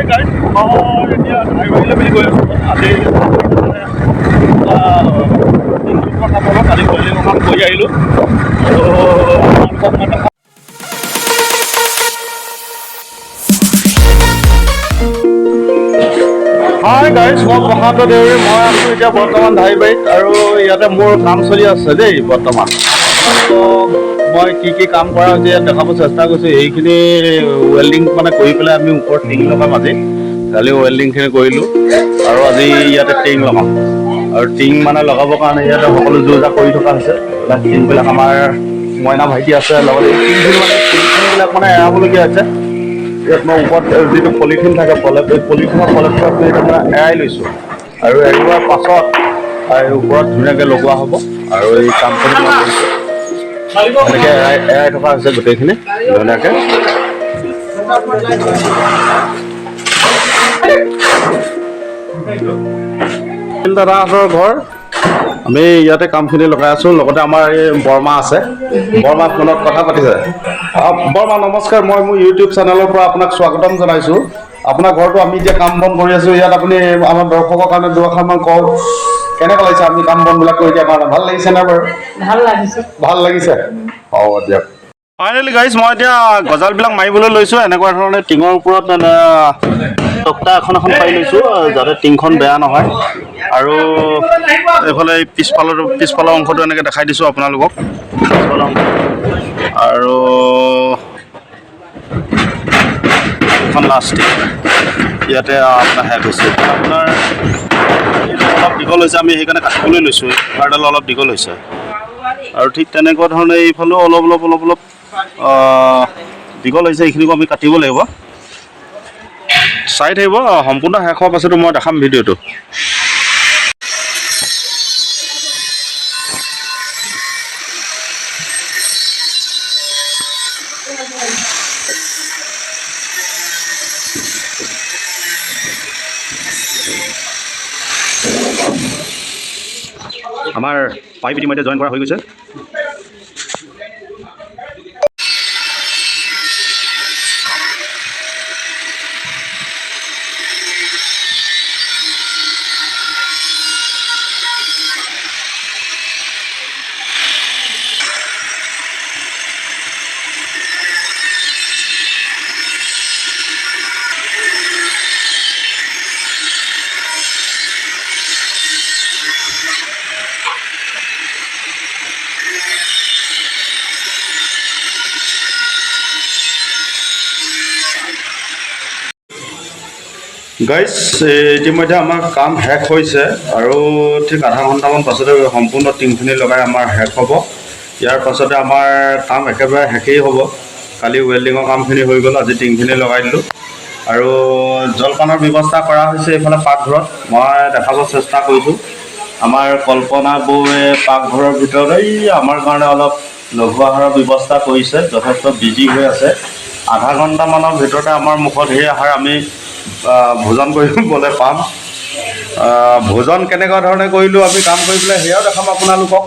Hi guys, এতিয়া ধাইবাৰীলৈ বুলি গৈ আছোঁ। আজি কালি ৱেল্ডিং কাম কৰি আহিলোঁ। হাই গাইজ, মই প্ৰশান্ত দেউৰী। মই আছোঁ এতিয়া বৰ্তমান ধাইবাৰীত আৰু ইয়াতে মোৰ কাম চলি আছে দেই বৰ্তমান। তো মই কি কাম কৰা হৈছে ইয়াত দেখাব চেষ্টা কৰিছোঁ। এইখিনি ৱেল্ডিং মানে কৰি পেলাই আমি ওপৰত টিং লগাম আজি। কালি ৱেল্ডিংখিনি কৰিলোঁ আৰু আজি ইয়াতে টিং লগাম। আৰু টিং মানে লগাবৰ কাৰণে ইয়াতে সকলো যোৰ যাৰ কৰি থকা হৈছে। টিংবিলাক আমাৰ মইনা ভাইটি আছে, লগতে টিংবিলাক মানে এৰাবলগীয়া হৈছে। ইয়াত মই ওপৰত যিটো পলিথিন থাকে পলিথিনৰ পলেপটো মানে এৰাই লৈছোঁ আৰু এৰোৱাৰ পাছত ওপৰত ধুনীয়াকৈ লগোৱা হ'ব। আৰু এই কামখিনি মই কৰিছোঁ এনেকৈ এৰাই থকা হৈছে গোটেইখিনি ধুনীয়াকৈ। দাদাহঁতৰ ঘৰ, আমি ইয়াতে কামখিনি লগাই আছোঁ। লগতে আমাৰ এই বৰমা আছে, বৰমা ফোনত কথা পাতিছে। বৰমা নমস্কাৰ, মই মোৰ ইউটিউব চেনেলৰ পৰা আপোনাক স্বাগতম জনাইছোঁ। আপোনাৰ ঘৰটো আমি এতিয়া কাম বন কৰি আছোঁ। ইয়াত আপুনি আমাৰ দৰ্শকৰ কাৰণে দুআষাৰমান কওক, কেনেকুৱা লাগিছে আপুনি কাম বনবিলাক কৰি দিয়াৰ কাৰণে? ভাল লাগিছে নে বাৰু? ভাল লাগিছে। হ'ব দিয়ক। ফাইনেলি গাইজ, মই এতিয়া গজালবিলাক মাৰিবলৈ লৈছোঁ। এনেকুৱা ধৰণে টিঙৰ ওপৰত তক্তা এখন পাৰি লৈছোঁ যাতে টিংখন বেয়া নহয়। আৰু এইফালে পিছফালৰ অংশটো এনেকৈ দেখাই দিছোঁ আপোনালোকক। পিছফালৰ অংশ আৰু এখন লাষ্টিক ইয়াতে আপোনাৰ শেষ হৈছে। আপোনাৰ অলপ দীঘল হৈছে, আমি সেইকাৰণে কাটিবলৈ লৈছোঁ। হাৰডাল অলপ দীঘল হৈছে আৰু ঠিক তেনেকুৱা ধৰণে এইফালেও অলপ দীঘল হৈছে। এইখিনিকো আমি কাটিব লাগিব। চাই থাকিব, সম্পূৰ্ণ শেষ হোৱাৰ পাছতো মই দেখাম ভিডিঅ'টো। আমাৰ পাইপ ইতিমধ্যে জইন কৰা হৈ গৈছে। গাইজ, ইতিমধ্যে আমাৰ কাম শেষ হৈছে আৰু ঠিক আধা ঘণ্টামান পাছতে সম্পূৰ্ণ টিংখিনি লগাই আমাৰ শেষ হ'ব। ইয়াৰ পাছতে আমাৰ কাম একেবাৰে শেষেই হ'ব। কালি ৱেল্ডিঙৰ কামখিনি হৈ গ'ল, আজি টিংখিনি লগাই দিলোঁ আৰু জলপানৰ ব্যৱস্থা কৰা হৈছে এইফালে পাকঘৰত। মই দেখাব চেষ্টা কৰিছোঁ। আমাৰ কল্পনা বৌয়ে পাকঘৰৰ ভিতৰত আমাৰ কাৰণে অলপ লঘু আহাৰৰ ব্যৱস্থা কৰিছে। যথেষ্ট বিজি হৈ আছে। আধা ঘণ্টামানৰ ভিতৰতে আমাৰ মুখত সেই আহাৰ আমি ভোজন কৰিবলৈ পাম। ভোজন কেনেকুৱা ধৰণে কৰিলোঁ আমি কাম কৰি পেলাই সেয়াও দেখাম আপোনালোকক।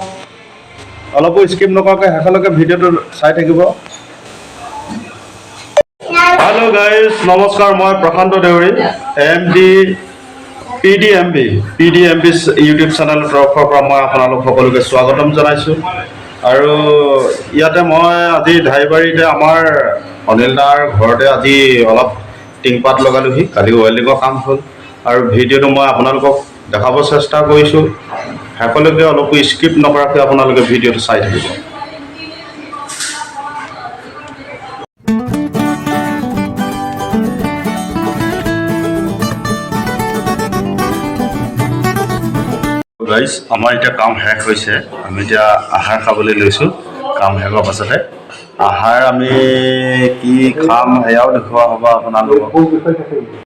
অলপো স্কিপ নকৰাকৈ শেষলৈকে ভিডিঅ'টো চাই থাকিব। হেল্ল' গাইজ, নমস্কাৰ। মই প্ৰশান্ত দেউৰী, Pdmv ইউটিউব চেনেলৰ তৰফৰ পৰা মই আপোনালোক সকলোকে স্বাগতম জনাইছোঁ। আৰু ইয়াতে মই আজি ধাইবাৰীতে আমাৰ অনিল দাৰ ঘৰতে আজি অলপ টিংপাত লগালোহি। কালি ৱেল্ডিঙৰ কাম হ'ল আৰু ভিডিঅ'টো মই আপোনালোকক দেখাব চেষ্টা কৰিছোঁ। শেষলৈকে অলপো স্কিপ নকৰাকৈ আপোনালোকে ভিডিঅ'টো চাই থাকিব। গাইজ, আমাৰ এতিয়া কাম শেষ হৈছে। আমি এতিয়া আহাৰ খাবলৈ লৈছোঁ। কাম শেষ হোৱাৰ পাছতে আহাৰ আমি কি খাম সেয়াও দেখুওৱা হ'ব আপোনালোকক।